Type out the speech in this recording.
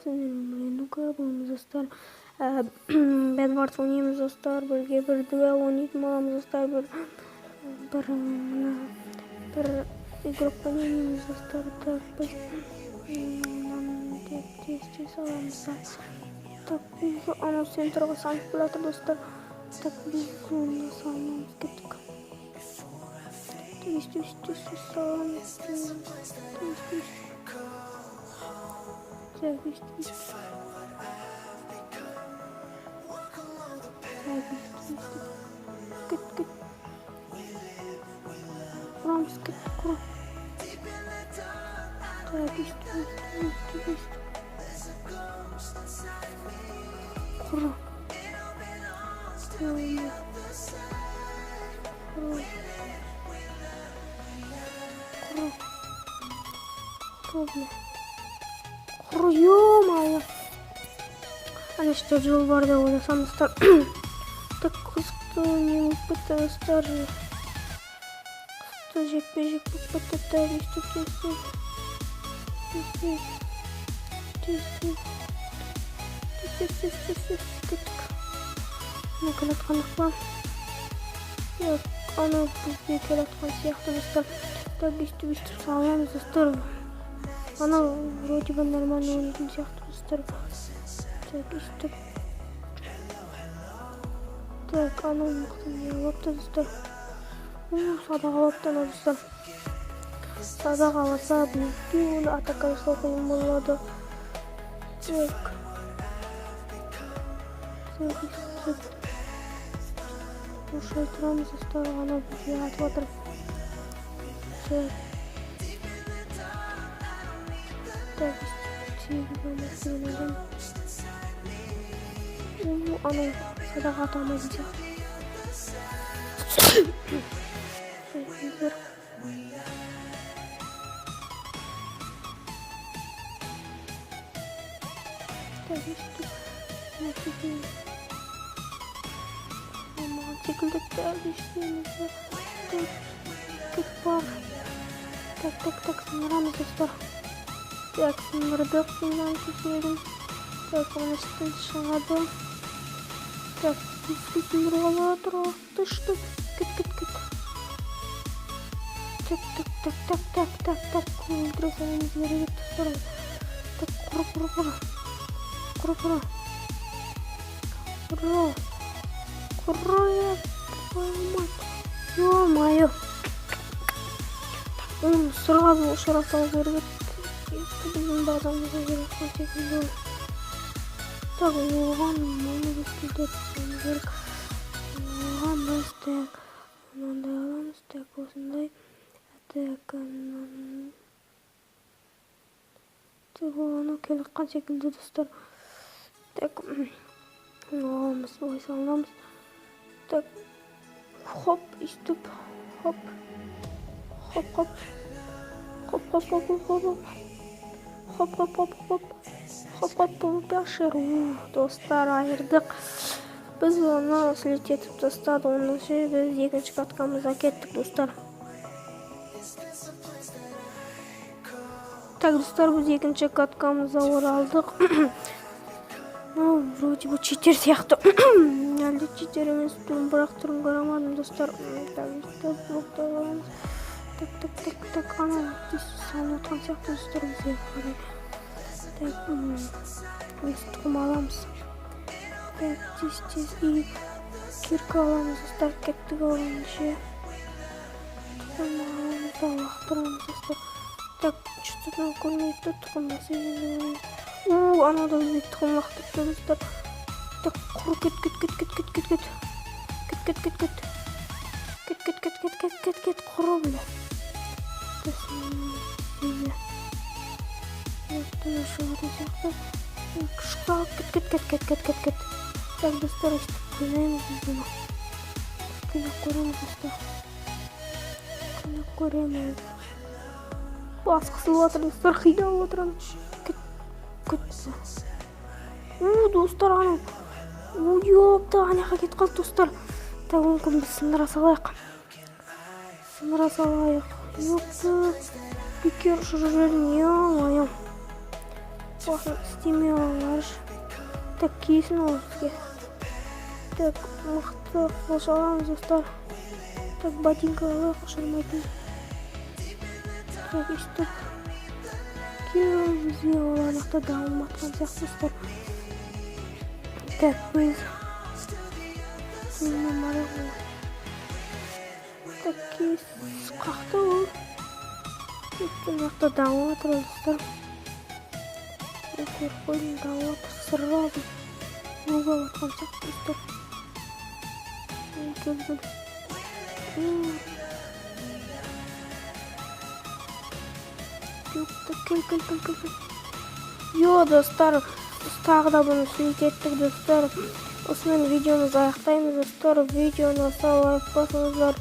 Ну-ка, будем достар. Бедвард ойнаймыз достар. Бірге бірдігі ойнайтын боламыз достар. Бір игрокпен ойнаймыз достар. Так, біз тез аламыз. Так, анау центрға салып жатыр достар. Так, біз оны салмамыз кеттік. Тез саламыз. Так, Кет. Kuramız, kuram. Так, Кура. Кура, ё-моё. Ana işte жол бар деп ойласам достар. Так, қызықты не болып кетті достар. Қызықты жекпе-жек болып кетті. Так, кеттік. Ана келатқандық па? Yok, ана бізге келатқан сияқты достар. Так, өйстіп саламыз достар. Ана вроде бы нормально ойнайтын сияқты достар. Так, işte. Так, anam mıhtım ya. Vapta dostlar. Sadaqa vapta dostlar. Sadaqa vasa büyük ataka soqayım болады. Так. Ушай тұрамыз достар. Ана бізге атып жатыр. Так. Так, Ана садаға атамайын сияқты. Так, сындырамыз достар. Так, сындырдық. Так, оны үстін шығады. Так, сындырғалы тұрақты штук. Кет. Так, өлтіре саламыз керек достар. Так, Құра. Ё-моё. Оны сырға ұшыра салу керек. Біздің базамызға керек секілді. Так, оған мұны бүскілдеп керек. Оған біз так. Мынандай аламыз. Так, осындай. Так, оған келіқан секілді достар. Так, оғамыз ой салынамыз. Так, хоп, үстіп. Хоп. Башыр. Достар, айырдық. Біз оны слететіп тастады. Оның үшін біз екінші каткамызға кеттік достар. Так, достар, біз екінші каткамызға оралдық. Вроде бы читер сияқты. Әлде читер емес, бірақ түрін көремадым достар. Так, ана салып отқан сияқты достар бізге қарай. Так, біз тұқым аламыз. Так, тез и кирка аламыз достар. Кеттік алыншы. Тұқым аламыз да лақтырамыз достар. Так, что-то көрмейді тұқым мәселені. Анада бізге тұқым лақтырды достар. Так, құры кет. Құры біле. Кет. Так, достар, өстіп көреміз біздің. Көреміз. Басқысылып жатыр достар, қидалып отырады. Кет. Достар, анау. Ёпта, аняға кет қалды достар. Так, мүмкін біз сындыра салайық. Ёпта. Бекер жүрген, ё-моё. Bakın istemiyorlar. Tak kesin olur sizge. Tak mıқты қоса аламыз достар. Так ботинкаларға қошалмайтын. Так өйстіп бізге оларлықта дамылматқан сияқты достар. Так біз так кез қақты ол. Өйстіп жақта дамылатыр достар. Көріп қойдың дамылатыр сырғалды. Оға батқан сияқты достар. Келдім. Кел. Йо, достар, тағы да бұны сөйтеттік, достар. Осымен видеомызды аяқтаймыз, достар. Видеоны аса лайк басыңыздар.